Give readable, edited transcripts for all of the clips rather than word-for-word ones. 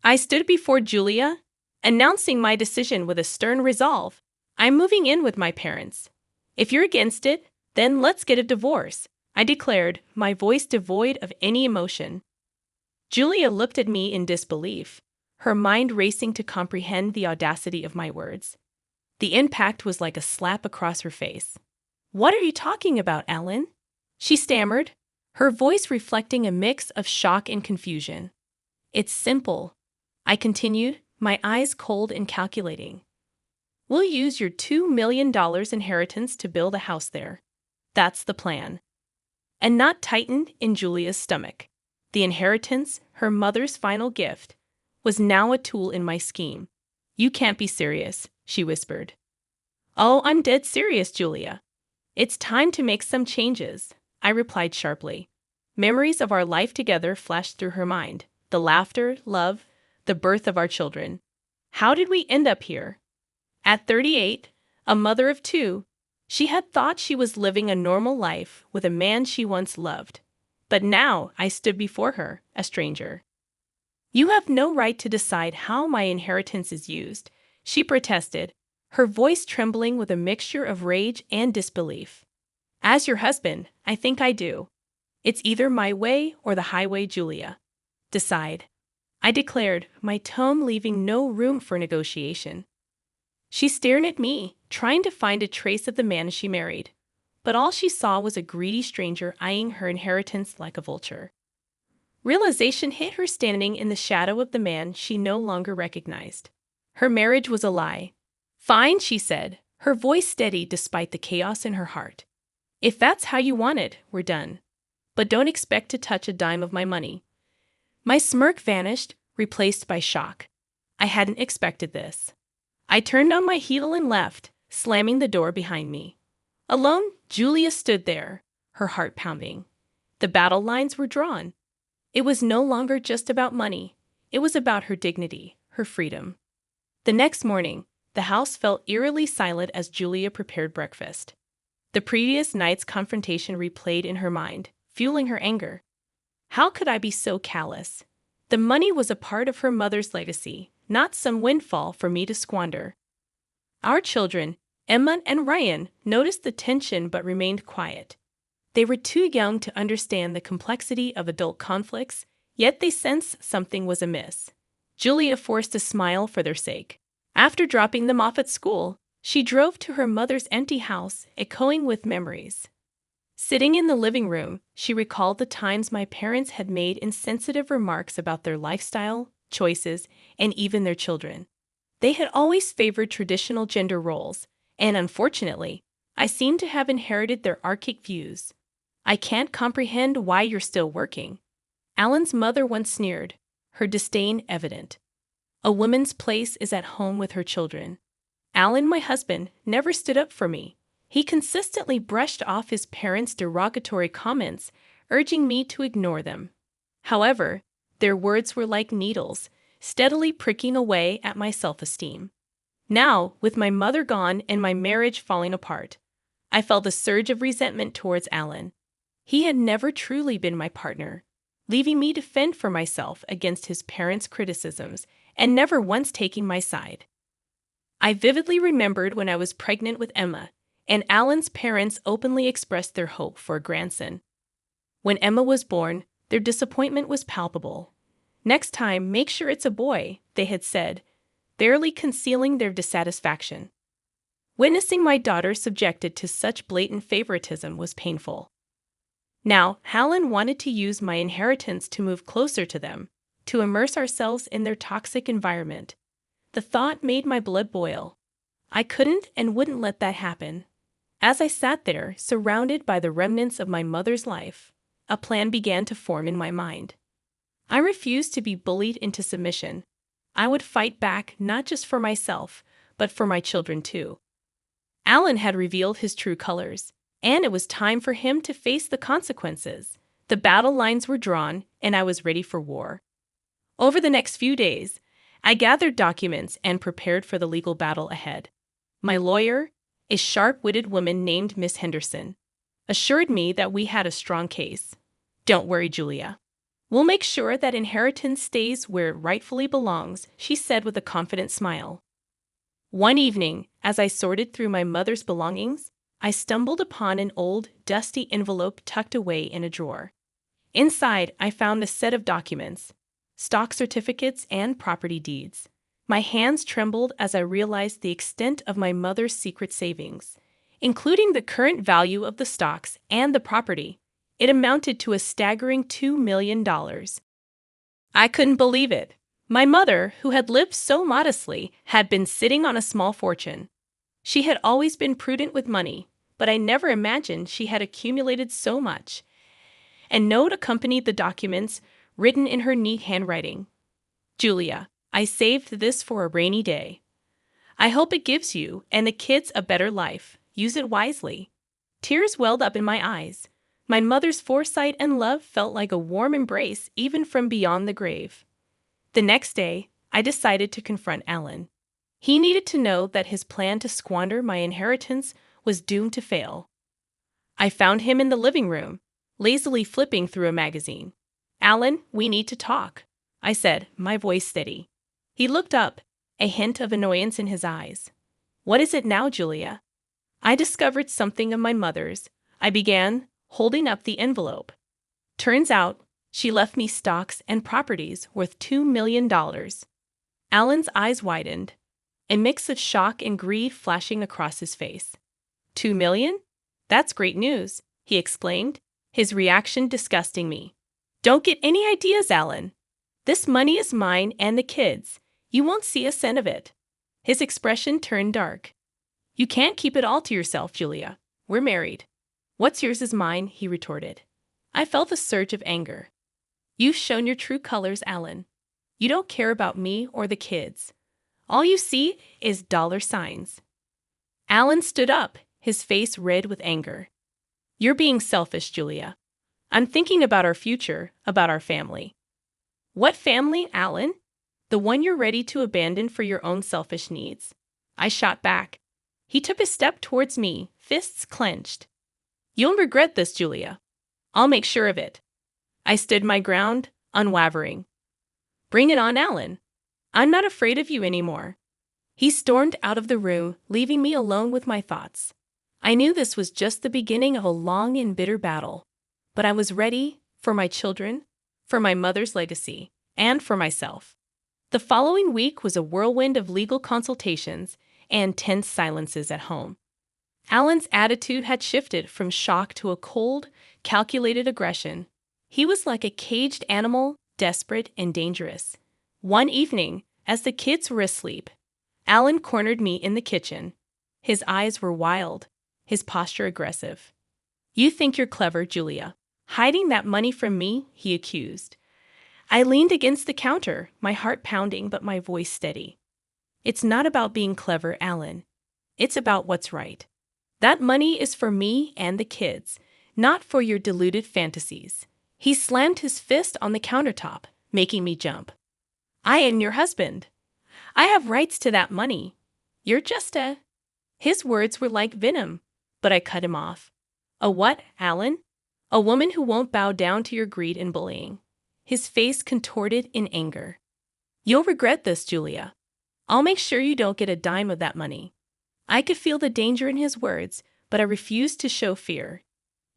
I stood before Julia, announcing my decision with a stern resolve. I'm moving in with my parents. If you're against it, then let's get a divorce, I declared, my voice devoid of any emotion. Julia looked at me in disbelief, her mind racing to comprehend the audacity of my words. The impact was like a slap across her face. What are you talking about, Alan? She stammered, her voice reflecting a mix of shock and confusion. It's simple, I continued, my eyes cold and calculating. We'll use your $2 million inheritance to build a house there. That's the plan. A knot tightened in Julia's stomach. The inheritance, her mother's final gift, was now a tool in my scheme. You can't be serious, she whispered. Oh, I'm dead serious, Julia. It's time to make some changes, I replied sharply. Memories of our life together flashed through her mind. The laughter, love, the birth of our children. How did we end up here? At 38, a mother of two, she had thought she was living a normal life with a man she once loved. But now I stood before her, a stranger. You have no right to decide how my inheritance is used, she protested, her voice trembling with a mixture of rage and disbelief. As your husband, I think I do. It's either my way or the highway, Julia. Decide, I declared, my tone leaving no room for negotiation. She stared at me, trying to find a trace of the man she married, but all she saw was a greedy stranger eyeing her inheritance like a vulture. Realization hit her standing in the shadow of the man she no longer recognized. Her marriage was a lie. Fine, she said, her voice steady despite the chaos in her heart. If that's how you want it, we're done. But don't expect to touch a dime of my money. My smirk vanished, replaced by shock. I hadn't expected this. I turned on my heel and left, slamming the door behind me. Alone, Julia stood there, her heart pounding. The battle lines were drawn. It was no longer just about money. It was about her dignity, her freedom. The next morning, the house felt eerily silent as Julia prepared breakfast. The previous night's confrontation replayed in her mind, fueling her anger. How could I be so callous? The money was a part of her mother's legacy, not some windfall for me to squander. Our children, Emma and Ryan, noticed the tension but remained quiet. They were too young to understand the complexity of adult conflicts, yet they sensed something was amiss. Julia forced a smile for their sake. After dropping them off at school, she drove to her mother's empty house, echoing with memories. Sitting in the living room, she recalled the times my parents had made insensitive remarks about their lifestyle, choices, and even their children. They had always favored traditional gender roles, and unfortunately, I seemed to have inherited their archaic views. I can't comprehend why you're still working. Alan's mother once sneered, her disdain evident. A woman's place is at home with her children. Alan, my husband, never stood up for me. He consistently brushed off his parents' derogatory comments, urging me to ignore them. However, their words were like needles, steadily pricking away at my self-esteem. Now, with my mother gone and my marriage falling apart, I felt a surge of resentment towards Alan. He had never truly been my partner, leaving me to fend for myself against his parents' criticisms and never once taking my side. I vividly remembered when I was pregnant with Emma, and Alan's parents openly expressed their hope for a grandson. When Emma was born, their disappointment was palpable. Next time, make sure it's a boy, they had said, barely concealing their dissatisfaction. Witnessing my daughter subjected to such blatant favoritism was painful. Now, Alan wanted to use my inheritance to move closer to them, to immerse ourselves in their toxic environment. The thought made my blood boil. I couldn't and wouldn't let that happen. As I sat there, surrounded by the remnants of my mother's life, a plan began to form in my mind. I refused to be bullied into submission. I would fight back not just for myself, but for my children too. Alan had revealed his true colors, and it was time for him to face the consequences. The battle lines were drawn, and I was ready for war. Over the next few days, I gathered documents and prepared for the legal battle ahead. My lawyer, a sharp-witted woman named Miss Henderson, assured me that we had a strong case. Don't worry, Julia. We'll make sure that inheritance stays where it rightfully belongs, she said with a confident smile. One evening, as I sorted through my mother's belongings, I stumbled upon an old, dusty envelope tucked away in a drawer. Inside, I found a set of documents, stock certificates, and property deeds. My hands trembled as I realized the extent of my mother's secret savings, including the current value of the stocks and the property. It amounted to a staggering $2 million. I couldn't believe it. My mother, who had lived so modestly, had been sitting on a small fortune. She had always been prudent with money, but I never imagined she had accumulated so much. A note accompanied the documents, written in her neat handwriting. Julia, I saved this for a rainy day. I hope it gives you and the kids a better life. Use it wisely. Tears welled up in my eyes. My mother's foresight and love felt like a warm embrace even from beyond the grave. The next day, I decided to confront Alan. He needed to know that his plan to squander my inheritance was doomed to fail. I found him in the living room, lazily flipping through a magazine. Alan, we need to talk, I said, my voice steady. He looked up, a hint of annoyance in his eyes. What is it now, Julia? I discovered something of my mother's. I began, holding up the envelope. Turns out, she left me stocks and properties worth $2 million. Alan's eyes widened, a mix of shock and greed flashing across his face. $2 million? That's great news, he exclaimed, his reaction disgusting me. Don't get any ideas, Alan. This money is mine and the kids. You won't see a cent of it. His expression turned dark. You can't keep it all to yourself, Julia. We're married. What's yours is mine, he retorted. I felt a surge of anger. You've shown your true colors, Alan. You don't care about me or the kids. All you see is dollar signs. Alan stood up, his face red with anger. You're being selfish, Julia. I'm thinking about our future, about our family. What family, Alan? The one you're ready to abandon for your own selfish needs. I shot back. He took a step towards me, fists clenched. You'll regret this, Julia. I'll make sure of it. I stood my ground, unwavering. Bring it on, Alan. I'm not afraid of you anymore. He stormed out of the room, leaving me alone with my thoughts. I knew this was just the beginning of a long and bitter battle, but I was ready for my children, for my mother's legacy, and for myself. The following week was a whirlwind of legal consultations and tense silences at home. Alan's attitude had shifted from shock to a cold, calculated aggression. He was like a caged animal, desperate and dangerous. One evening, as the kids were asleep, Alan cornered me in the kitchen. His eyes were wild, his posture aggressive. You think you're clever, Julia. Hiding that money from me, he accused. I leaned against the counter, my heart pounding but my voice steady. It's not about being clever, Alan. It's about what's right. That money is for me and the kids, not for your deluded fantasies. He slammed his fist on the countertop, making me jump. I am your husband. I have rights to that money. You're just a... His words were like venom, but I cut him off. A what, Alan? A woman who won't bow down to your greed and bullying. His face contorted in anger. You'll regret this, Julia. I'll make sure you don't get a dime of that money. I could feel the danger in his words, but I refused to show fear.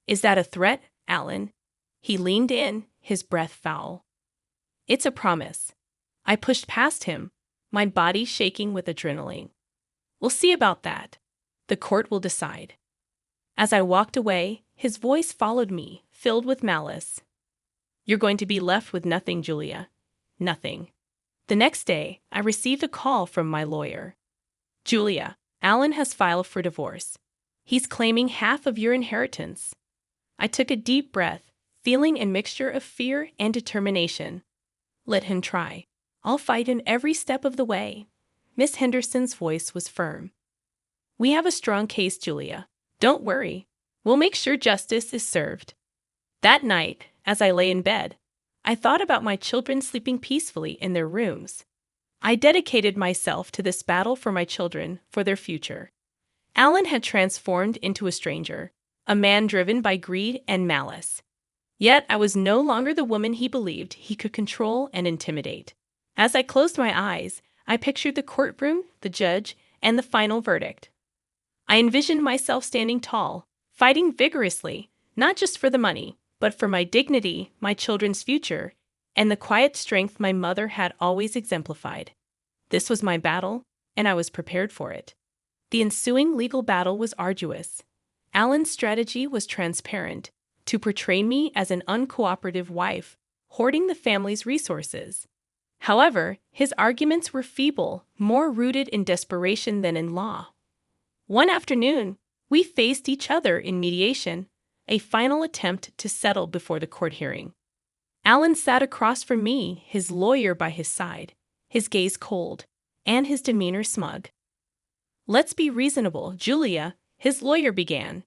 Is that a threat, Alan? He leaned in, his breath foul. It's a promise. I pushed past him, my body shaking with adrenaline. We'll see about that. The court will decide. As I walked away, his voice followed me, filled with malice. You're going to be left with nothing, Julia. Nothing. The next day, I received a call from my lawyer. Julia, Alan has filed for divorce. He's claiming half of your inheritance. I took a deep breath, feeling a mixture of fear and determination. Let him try. I'll fight him every step of the way. Miss Henderson's voice was firm. We have a strong case, Julia. Don't worry. We'll make sure justice is served. That night, as I lay in bed, I thought about my children sleeping peacefully in their rooms. I dedicated myself to this battle for my children, for their future. Alan had transformed into a stranger, a man driven by greed and malice. Yet I was no longer the woman he believed he could control and intimidate. As I closed my eyes, I pictured the courtroom, the judge, and the final verdict. I envisioned myself standing tall, fighting vigorously, not just for the money, but for my dignity, my children's future, and the quiet strength my mother had always exemplified. This was my battle, and I was prepared for it. The ensuing legal battle was arduous. Alan's strategy was transparent, to portray me as an uncooperative wife, hoarding the family's resources. However, his arguments were feeble, more rooted in desperation than in law. One afternoon, we faced each other in mediation, a final attempt to settle before the court hearing. Alan sat across from me, his lawyer by his side, his gaze cold, and his demeanor smug. "Let's be reasonable, Julia," his lawyer began.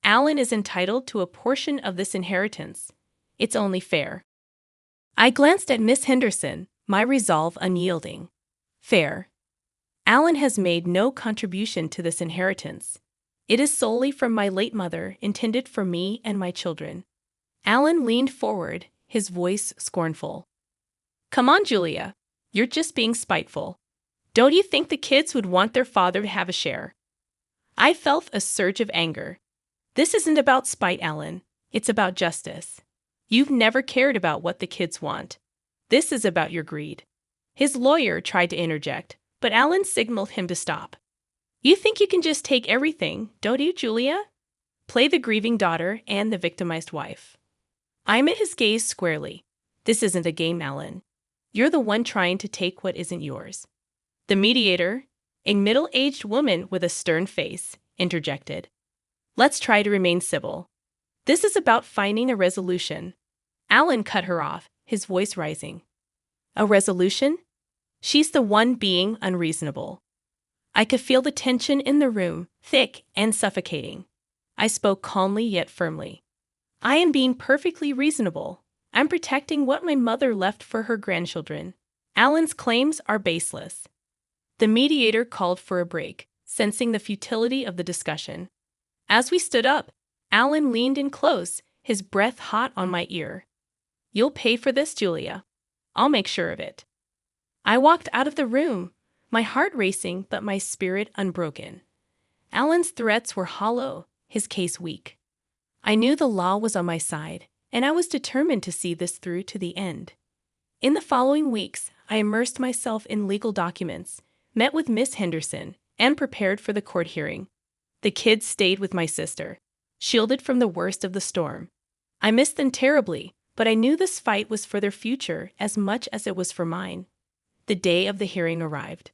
"Alan is entitled to a portion of this inheritance. It's only fair." I glanced at Miss Henderson, my resolve unyielding. "Fair. Alan has made no contribution to this inheritance. It is solely from my late mother, intended for me and my children." Alan leaned forward, his voice scornful. "Come on, Julia. You're just being spiteful. Don't you think the kids would want their father to have a share?" I felt a surge of anger. "This isn't about spite, Alan. It's about justice. You've never cared about what the kids want. This is about your greed." His lawyer tried to interject, but Alan signaled him to stop. "You think you can just take everything, don't you, Julia? Play the grieving daughter and the victimized wife." I met his gaze squarely. "This isn't a game, Alan. You're the one trying to take what isn't yours." The mediator, a middle-aged woman with a stern face, interjected. "Let's try to remain civil. This is about finding a resolution." Alan cut her off, his voice rising. "A resolution? She's the one being unreasonable." I could feel the tension in the room, thick and suffocating. I spoke calmly yet firmly. "I am being perfectly reasonable. I'm protecting what my mother left for her grandchildren. Alan's claims are baseless." The mediator called for a break, sensing the futility of the discussion. As we stood up, Alan leaned in close, his breath hot on my ear. "You'll pay for this, Julia. I'll make sure of it." I walked out of the room, my heart racing but my spirit unbroken. Alan's threats were hollow, his case weak. I knew the law was on my side, and I was determined to see this through to the end. In the following weeks, I immersed myself in legal documents, met with Miss Henderson, and prepared for the court hearing. The kids stayed with my sister, shielded from the worst of the storm. I missed them terribly, but I knew this fight was for their future as much as it was for mine. The day of the hearing arrived.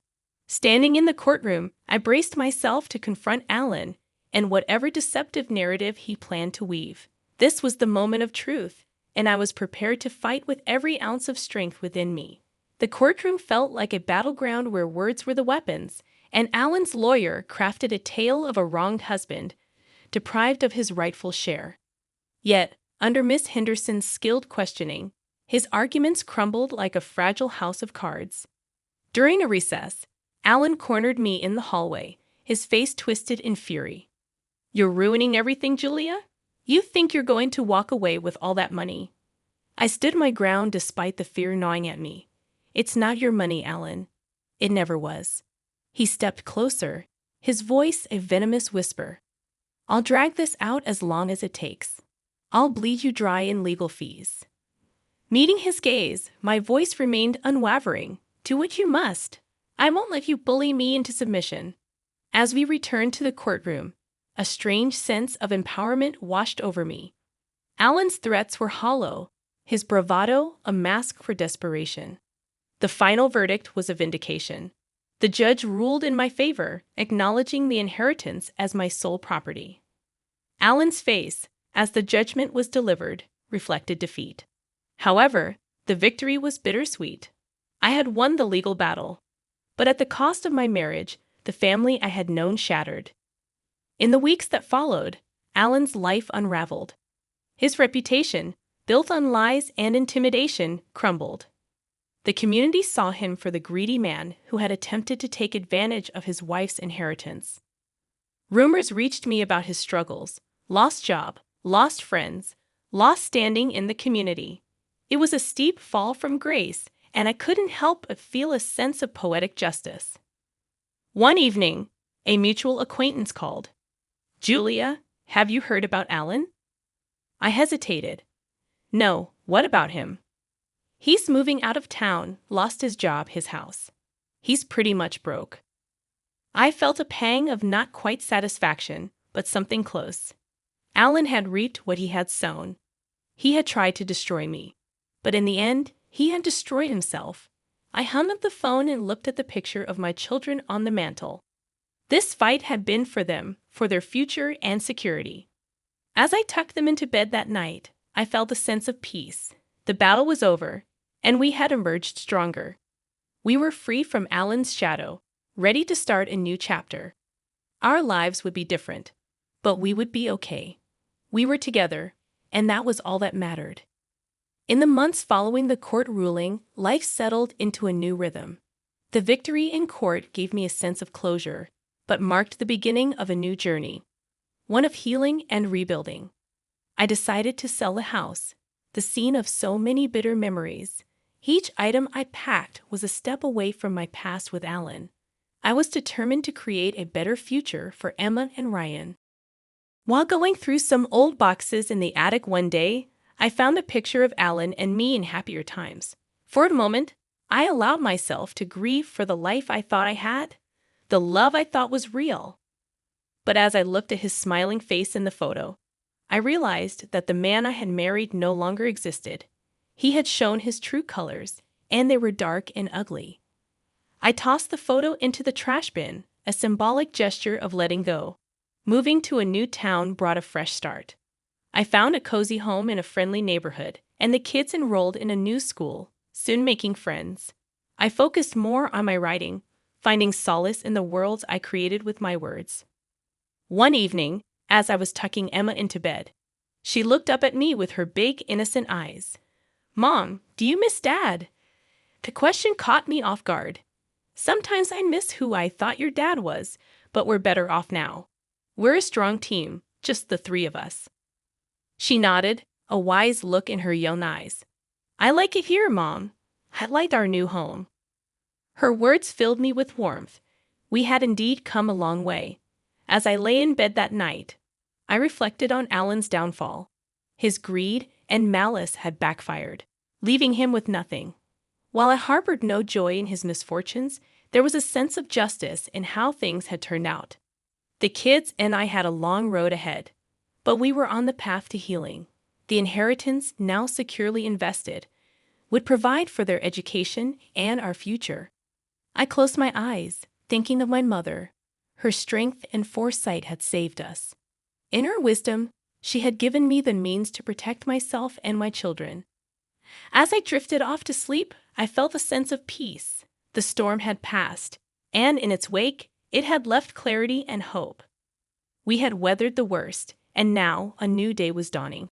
Standing in the courtroom, I braced myself to confront Alan and whatever deceptive narrative he planned to weave. This was the moment of truth, and I was prepared to fight with every ounce of strength within me. The courtroom felt like a battleground where words were the weapons, and Alan's lawyer crafted a tale of a wronged husband, deprived of his rightful share. Yet, under Miss Henderson's skilled questioning, his arguments crumbled like a fragile house of cards. During a recess, Alan cornered me in the hallway, his face twisted in fury. "You're ruining everything, Julia? You think you're going to walk away with all that money?" I stood my ground despite the fear gnawing at me. "It's not your money, Alan. It never was." He stepped closer, his voice a venomous whisper. "I'll drag this out as long as it takes. I'll bleed you dry in legal fees." Meeting his gaze, my voice remained unwavering. "Do what you must. I won't let you bully me into submission." As we returned to the courtroom, a strange sense of empowerment washed over me. Alan's threats were hollow, his bravado a mask for desperation. The final verdict was a vindication. The judge ruled in my favor, acknowledging the inheritance as my sole property. Alan's face, as the judgment was delivered, reflected defeat. However, the victory was bittersweet. I had won the legal battle, but at the cost of my marriage, the family I had known shattered. In the weeks that followed, Alan's life unraveled. His reputation, built on lies and intimidation, crumbled. The community saw him for the greedy man who had attempted to take advantage of his wife's inheritance. Rumors reached me about his struggles: lost job, lost friends, lost standing in the community. It was a steep fall from grace, and I couldn't help but feel a sense of poetic justice. One evening, a mutual acquaintance called. "Julia, have you heard about Alan?" I hesitated. "No, what about him?" "He's moving out of town, lost his job, his house. He's pretty much broke." I felt a pang of not quite satisfaction, but something close. Alan had reaped what he had sown. He had tried to destroy me. But in the end, he had destroyed himself. I hung up the phone and looked at the picture of my children on the mantel. This fight had been for them, for their future and security. As I tucked them into bed that night, I felt a sense of peace. The battle was over, and we had emerged stronger. We were free from Alan's shadow, ready to start a new chapter. Our lives would be different, but we would be okay. We were together, and that was all that mattered. In the months following the court ruling, life settled into a new rhythm. The victory in court gave me a sense of closure, but marked the beginning of a new journey, one of healing and rebuilding. I decided to sell the house, the scene of so many bitter memories. Each item I packed was a step away from my past with Alan. I was determined to create a better future for Emma and Ryan. While going through some old boxes in the attic one day, I found a picture of Alan and me in happier times. For a moment, I allowed myself to grieve for the life I thought I had, the love I thought was real. But as I looked at his smiling face in the photo, I realized that the man I had married no longer existed. He had shown his true colors, and they were dark and ugly. I tossed the photo into the trash bin, a symbolic gesture of letting go. Moving to a new town brought a fresh start. I found a cozy home in a friendly neighborhood, and the kids enrolled in a new school, soon making friends. I focused more on my writing, finding solace in the worlds I created with my words. One evening, as I was tucking Emma into bed, she looked up at me with her big, innocent eyes. "Mom, do you miss Dad?" The question caught me off guard. "Sometimes I miss who I thought your dad was, but we're better off now. We're a strong team, just the three of us." She nodded, a wise look in her young eyes. "I like it here, Mom. I like our new home." Her words filled me with warmth. We had indeed come a long way. As I lay in bed that night, I reflected on Alan's downfall. His greed and malice had backfired, leaving him with nothing. While I harbored no joy in his misfortunes, there was a sense of justice in how things had turned out. The kids and I had a long road ahead, but we were on the path to healing. The inheritance, now securely invested, would provide for their education and our future. I closed my eyes, thinking of my mother. Her strength and foresight had saved us. In her wisdom, she had given me the means to protect myself and my children. As I drifted off to sleep, I felt a sense of peace. The storm had passed, and in its wake, it had left clarity and hope. We had weathered the worst, and now a new day was dawning.